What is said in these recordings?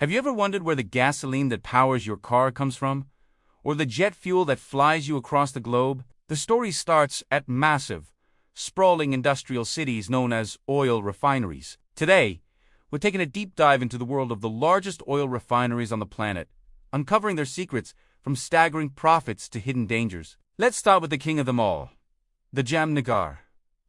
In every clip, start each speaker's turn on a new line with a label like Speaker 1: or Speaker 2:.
Speaker 1: Have you ever wondered where the gasoline that powers your car comes from? Or the jet fuel that flies you across the globe? The story starts at massive, sprawling industrial cities known as oil refineries. Today, we're taking a deep dive into the world of the largest oil refineries on the planet, uncovering their secrets from staggering profits to hidden dangers. Let's start with the king of them all, the Jamnagar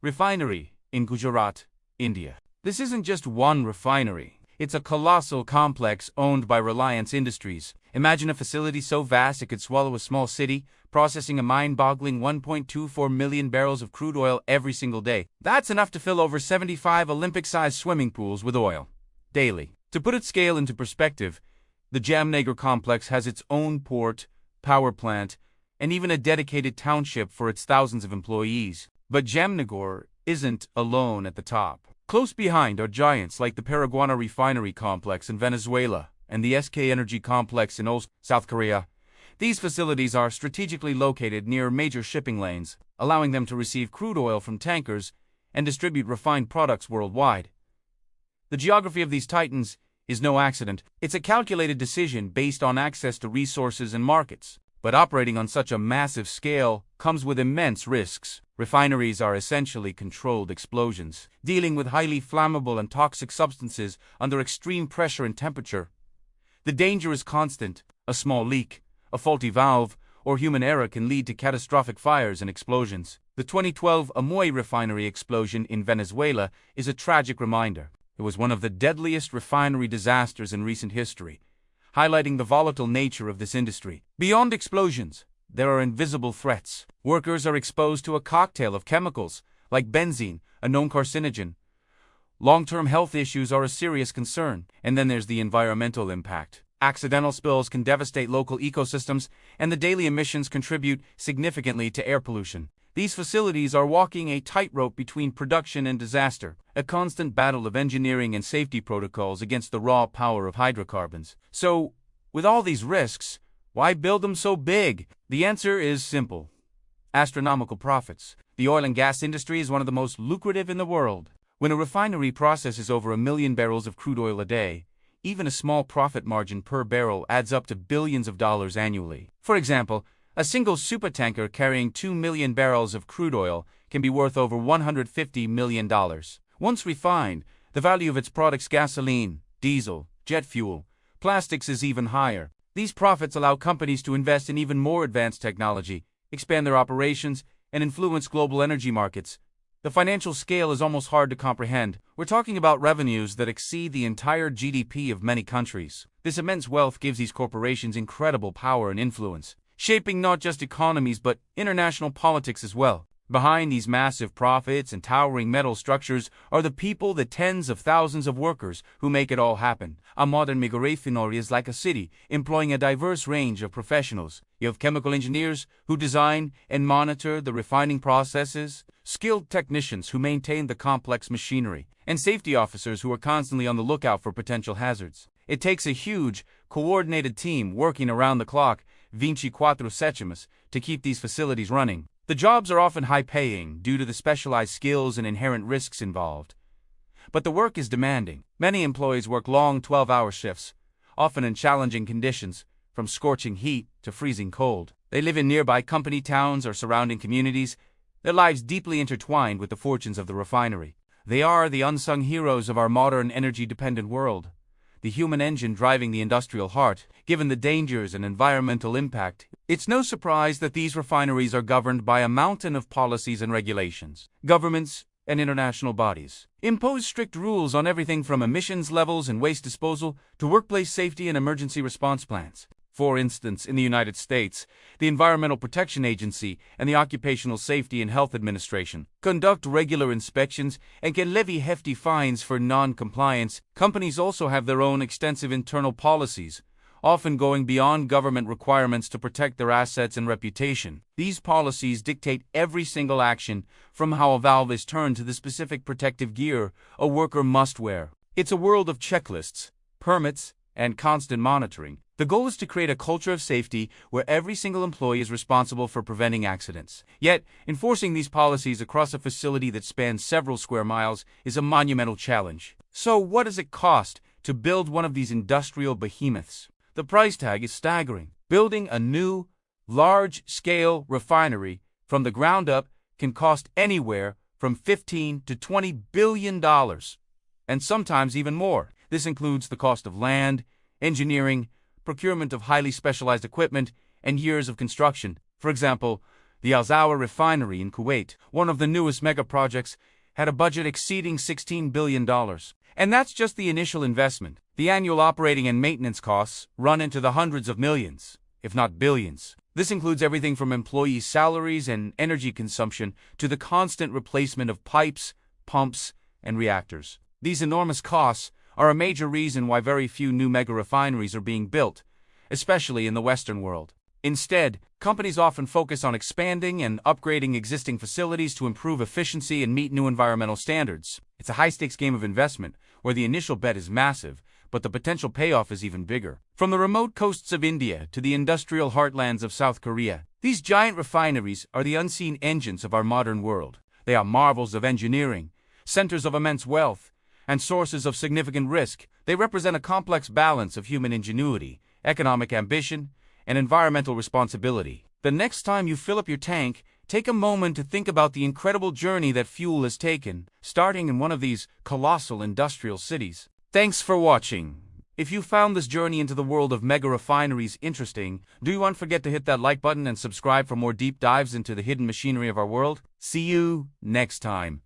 Speaker 1: refinery in Gujarat, India. This isn't just one refinery. It's a colossal complex owned by Reliance Industries. Imagine a facility so vast it could swallow a small city, processing a mind-boggling 1.24 million barrels of crude oil every single day. That's enough to fill over 75 Olympic-sized swimming pools with oil daily. To put its scale into perspective, the Jamnagar complex has its own port, power plant, and even a dedicated township for its thousands of employees. But Jamnagar isn't alone at the top. Close behind are giants like the Paraguay refinery complex in Venezuela and the SK Energy complex in Seoul, South Korea. These facilities are strategically located near major shipping lanes, allowing them to receive crude oil from tankers and distribute refined products worldwide. The geography of these titans is no accident. It's a calculated decision based on access to resources and markets. But operating on such a massive scale comes with immense risks. Refineries are essentially controlled explosions, dealing with highly flammable and toxic substances under extreme pressure and temperature. The danger is constant. A small leak, a faulty valve, or human error can lead to catastrophic fires and explosions. The 2012 Amoy refinery explosion in Venezuela is a tragic reminder. It was one of the deadliest refinery disasters in recent history, highlighting the volatile nature of this industry. Beyond explosions, there are invisible threats. Workers are exposed to a cocktail of chemicals, like benzene, a known carcinogen. Long-term health issues are a serious concern. And then there's the environmental impact. Accidental spills can devastate local ecosystems, and the daily emissions contribute significantly to air pollution. These facilities are walking a tightrope between production and disaster, a constant battle of engineering and safety protocols against the raw power of hydrocarbons. So, with all these risks, why build them so big? The answer is simple: astronomical profits. The oil and gas industry is one of the most lucrative in the world. When a refinery processes over 1 million barrels of crude oil a day, even a small profit margin per barrel adds up to billions of dollars annually. For example, a single supertanker carrying 2 million barrels of crude oil can be worth over $150 million. Once refined, the value of its products, gasoline, diesel, jet fuel, plastics, is even higher. These profits allow companies to invest in even more advanced technology, expand their operations, and influence global energy markets. The financial scale is almost hard to comprehend. We're talking about revenues that exceed the entire GDP of many countries. This immense wealth gives these corporations incredible power and influence, shaping not just economies but international politics as well. Behind these massive profits and towering metal structures are the people, the tens of thousands of workers who make it all happen. A modern mega refinery is like a city, employing a diverse range of professionals. You have chemical engineers who design and monitor the refining processes, skilled technicians who maintain the complex machinery, and safety officers who are constantly on the lookout for potential hazards. It takes a huge, coordinated team working around the clock, 24 Setimus, to keep these facilities running. The jobs are often high-paying due to the specialized skills and inherent risks involved. But the work is demanding. Many employees work long 12-hour shifts, often in challenging conditions, from scorching heat to freezing cold. They live in nearby company towns or surrounding communities, their lives deeply intertwined with the fortunes of the refinery. They are the unsung heroes of our modern energy-dependent world, the human engine driving the industrial heart. Given the dangers and environmental impact, it's no surprise that these refineries are governed by a mountain of policies and regulations. Governments and international bodies impose strict rules on everything from emissions levels and waste disposal to workplace safety and emergency response plans. For instance, in the United States, the Environmental Protection Agency and the Occupational Safety and Health Administration conduct regular inspections and can levy hefty fines for non-compliance. Companies also have their own extensive internal policies, often going beyond government requirements to protect their assets and reputation. These policies dictate every single action, from how a valve is turned to the specific protective gear a worker must wear. It's a world of checklists, permits, and constant monitoring. The goal is to create a culture of safety where every single employee is responsible for preventing accidents. Yet, enforcing these policies across a facility that spans several square miles is a monumental challenge. So, what does it cost to build one of these industrial behemoths. The price tag is staggering. Building a new, large-scale refinery from the ground up can cost anywhere from $15 to $20 billion, and sometimes even more. This includes the cost of land, engineering, procurement of highly specialized equipment, and years of construction. For example, the Al Zour refinery in Kuwait, one of the newest mega projects, had a budget exceeding $16 billion. And that's just the initial investment. The annual operating and maintenance costs run into the hundreds of millions, if not billions. This includes everything from employee salaries and energy consumption to the constant replacement of pipes, pumps, and reactors. These enormous costs are a major reason why very few new mega refineries are being built, especially in the Western world. Instead, companies often focus on expanding and upgrading existing facilities to improve efficiency and meet new environmental standards. It's a high-stakes game of investment, where the initial bet is massive, but the potential payoff is even bigger. From the remote coasts of India to the industrial heartlands of South Korea, these giant refineries are the unseen engines of our modern world. They are marvels of engineering, centers of immense wealth, and sources of significant risk. They represent a complex balance of human ingenuity, economic ambition, and environmental responsibility. The next time you fill up your tank, take a moment to think about the incredible journey that fuel has taken, starting in one of these colossal industrial cities. Thanks for watching. If you found this journey into the world of mega refineries interesting, do not forget to hit that like button and subscribe for more deep dives into the hidden machinery of our world. See you next time.